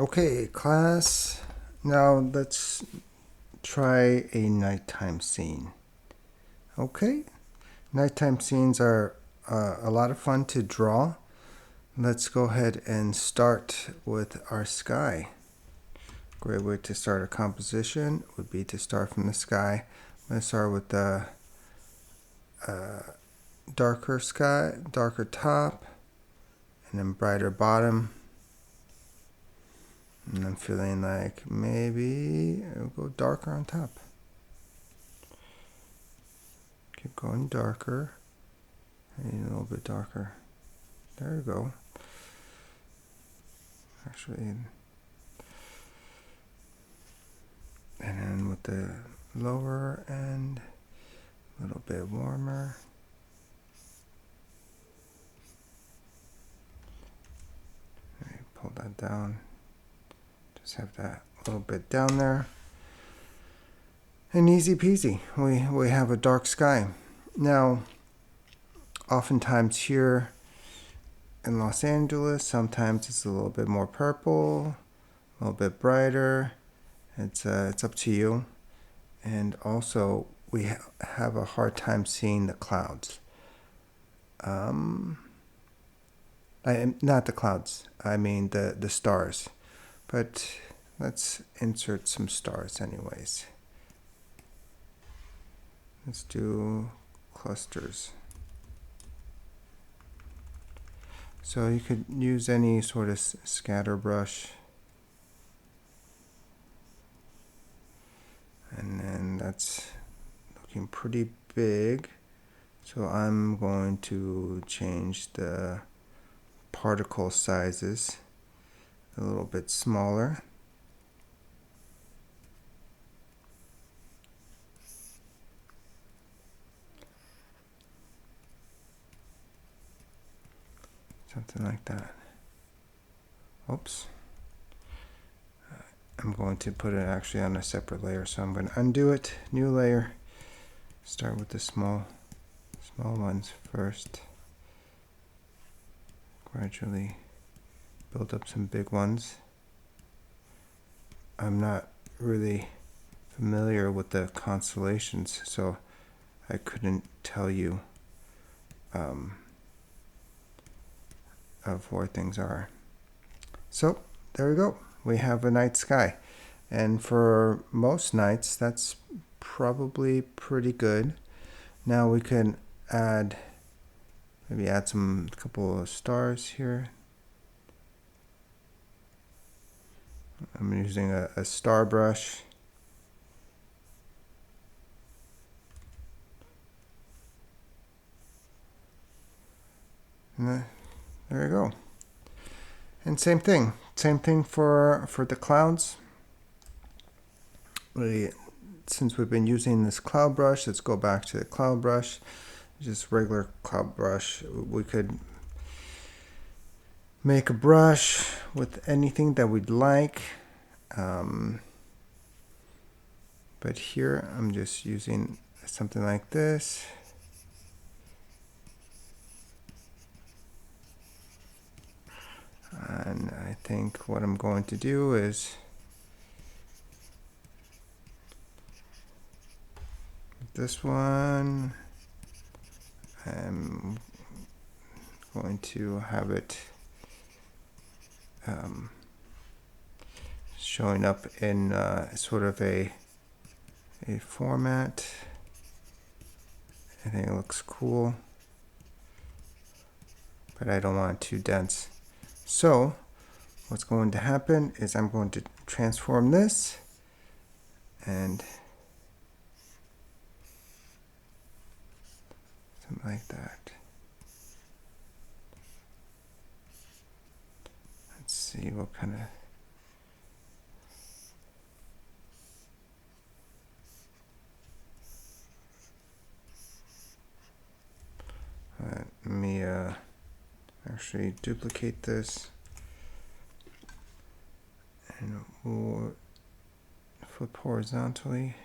Okay, class. Now let's try a nighttime scene. Okay, nighttime scenes are a lot of fun to draw. Let's go ahead and start with our sky. Great way to start a composition would be to start from the sky. I'm going to start with the darker sky, darker top, and then brighter bottom. And I'm feeling like maybe it'll go darker on top. Keep going darker. And a little bit darker. There we go. Actually, and then with the lower end, a little bit warmer. Pull that down. Just have that a little bit down there. And easy peasy, we have a dark sky. Now, oftentimes here in Los Angeles, sometimes it's a little bit more purple, a little bit brighter. It's up to you. And also, we have a hard time seeing the clouds. Not the clouds, I mean the stars. But let's insert some stars anyways. Let's do clusters. So you could use any sort of scatter brush. And then that's looking pretty big. So I'm going to change the particle sizes a little bit smaller. Something like that. Oops. I'm going to put it actually on a separate layer, so I'm going to undo it, new layer. Start with the small ones first. Gradually build up some big ones. I'm not really familiar with the constellations, so I couldn't tell you of where things are. So there we go. We have a night sky. And for most nights, that's probably pretty good. Now we can maybe add a couple of stars here. I'm using a star brush. And there you go. And same thing for the clouds. Since we've been using this cloud brush, let's go back to the cloud brush. Just regular cloud brush. We could make a brush with anything that we'd like. But here I'm just using something like this. And I think what I'm going to do is this one, I'm going to have it showing up in sort of a format. I think it looks cool, but I don't want it too dense. So what's going to happen is I'm going to transform this and something like that. Let's see what kind of let me actually duplicate this and we'll flip horizontally.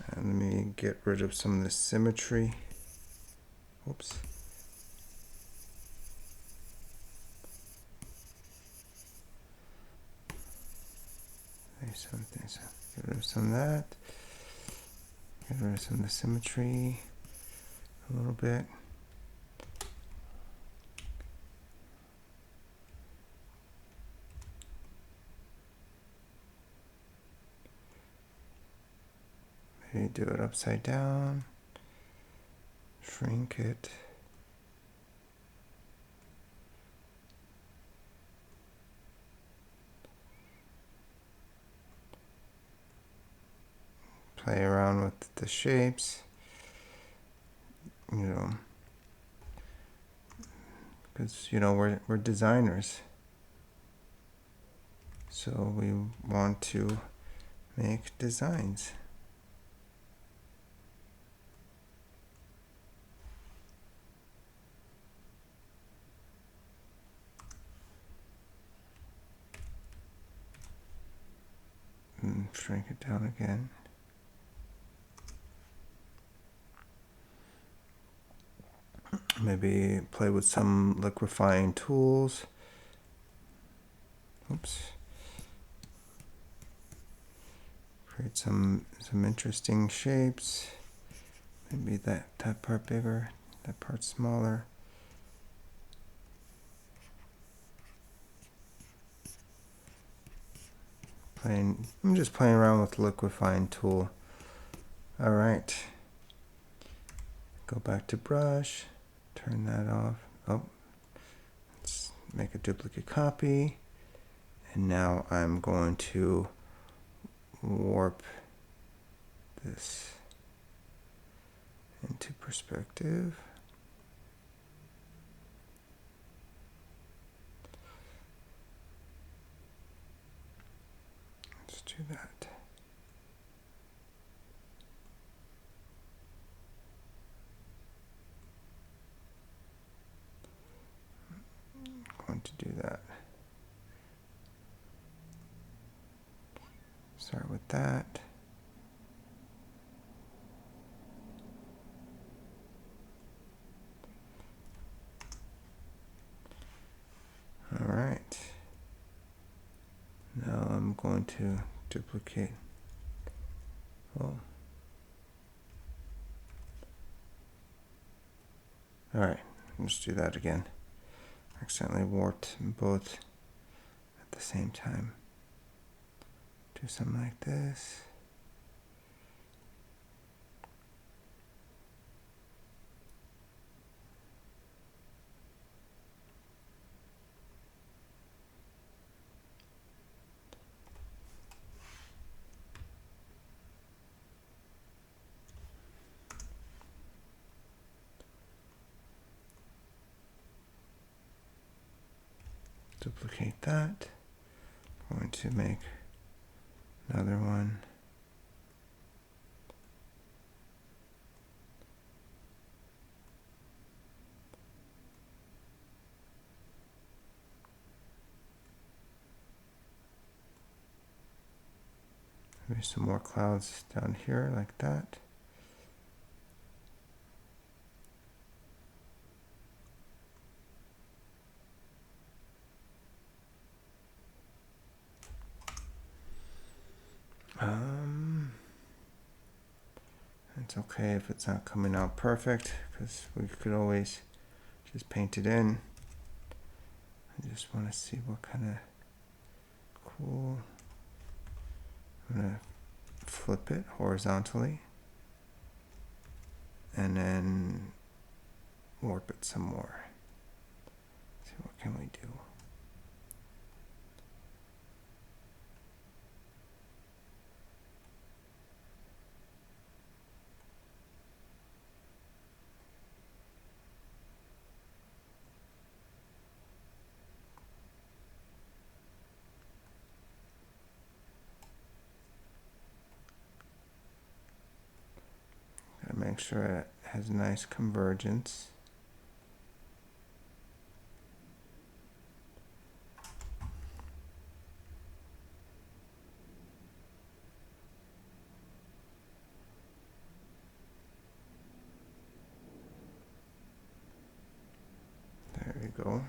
And let me get rid of some of the symmetry. Whoops. something. So get rid of some of that. Get rid of some of the symmetry a little bit. Maybe do it upside down. Shrink it. Play around with the shapes, you know, because we're designers, so we want to make designs. And shrink it down again. Maybe play with some liquifying tools. Oops. Create some interesting shapes. Maybe that part bigger, that part smaller. I'm just playing around with the liquifying tool. All right. Go back to brush. Turn that off. Oh, let's make a duplicate copy. And now I'm going to warp this into perspective. Let's do that. To do that. Start with that. All right. Now I'm going to duplicate. Oh. All right. Let's do that again. Accidentally warped both at the same time. Do something like this. Duplicate that. I'm going to make another one. Maybe some more clouds down here like that. It's okay if it's not coming out perfect, because we could always just paint it in. I just want to see what kind of cool. I'm going to flip it horizontally and then warp it some more. See, what can we do? Make sure it has nice convergence. There we go.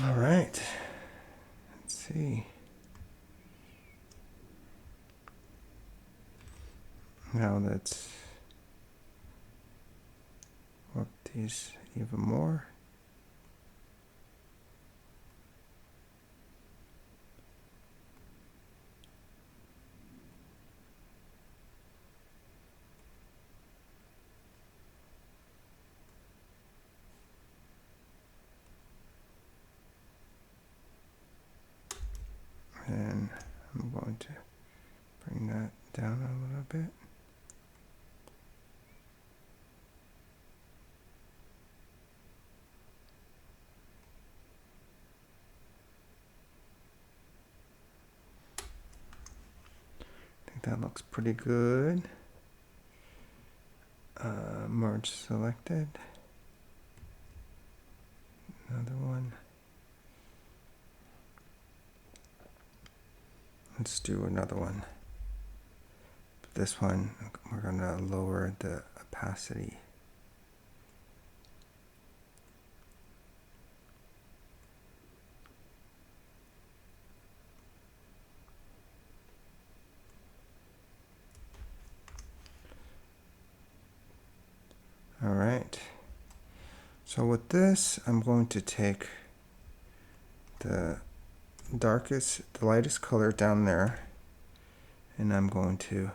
All right. Now let's work these even more. And I'm going to bring that down a little bit. I think that looks pretty good. Merge selected. Another one. Let's do another one. This one, we're going to lower the opacity. All right. So with this, I'm going to take the lightest color down there, and I'm going to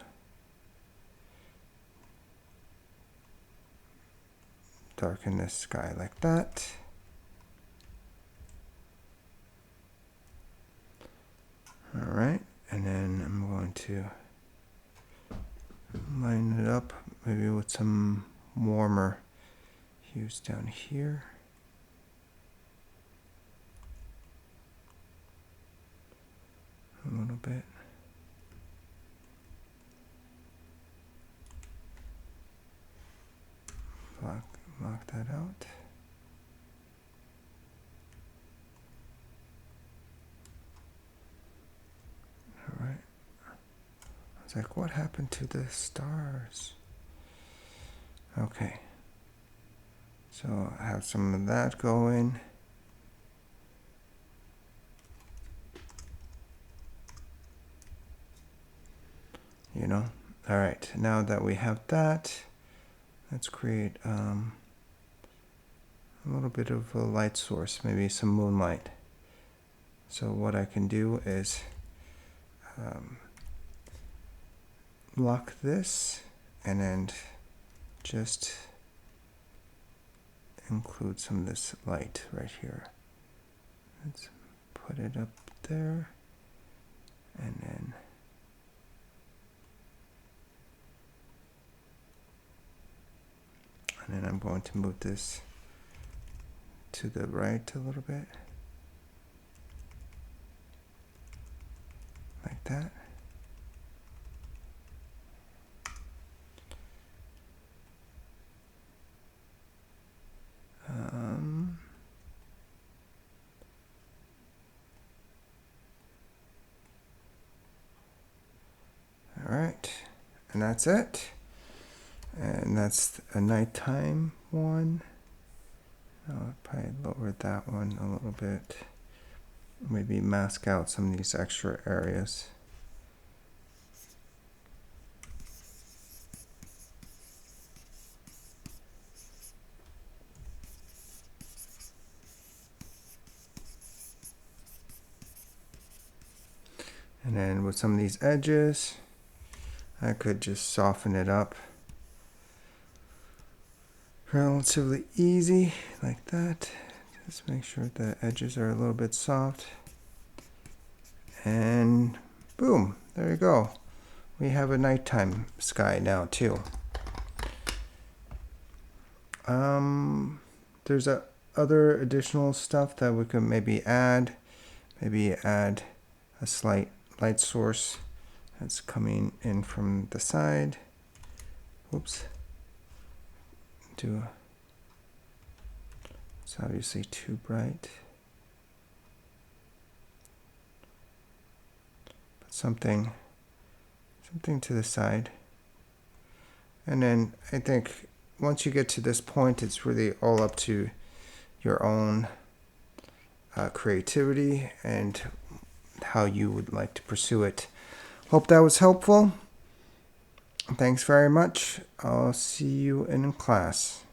darken this sky like that. All right, and then I'm going to line it up maybe with some warmer hues down here. A little bit. Block that out. All right. I was like, what happened to the stars? Okay. So I have some of that going. You know? All right. Now that we have that, let's create a little bit of a light source, maybe some moonlight. So what I can do is lock this and then just include some of this light right here. Let's put it up there, and then I'm going to move this to the right a little bit, like that. All right, and that's it. And that's a nighttime one. I'll probably lower that one a little bit. Maybe mask out some of these extra areas. And then with some of these edges, I could just soften it up relatively easy, like that. Just make sure the edges are a little bit soft. And boom, there you go. We have a nighttime sky now too. There's other additional stuff that we could maybe add. Maybe add a slight light source that's coming in from the side. Oops. It's obviously too bright. Put something to the side. And then I think once you get to this point, it's really all up to your own creativity and how you would like to pursue it. Hope that was helpful. Thanks very much. I'll see you in class.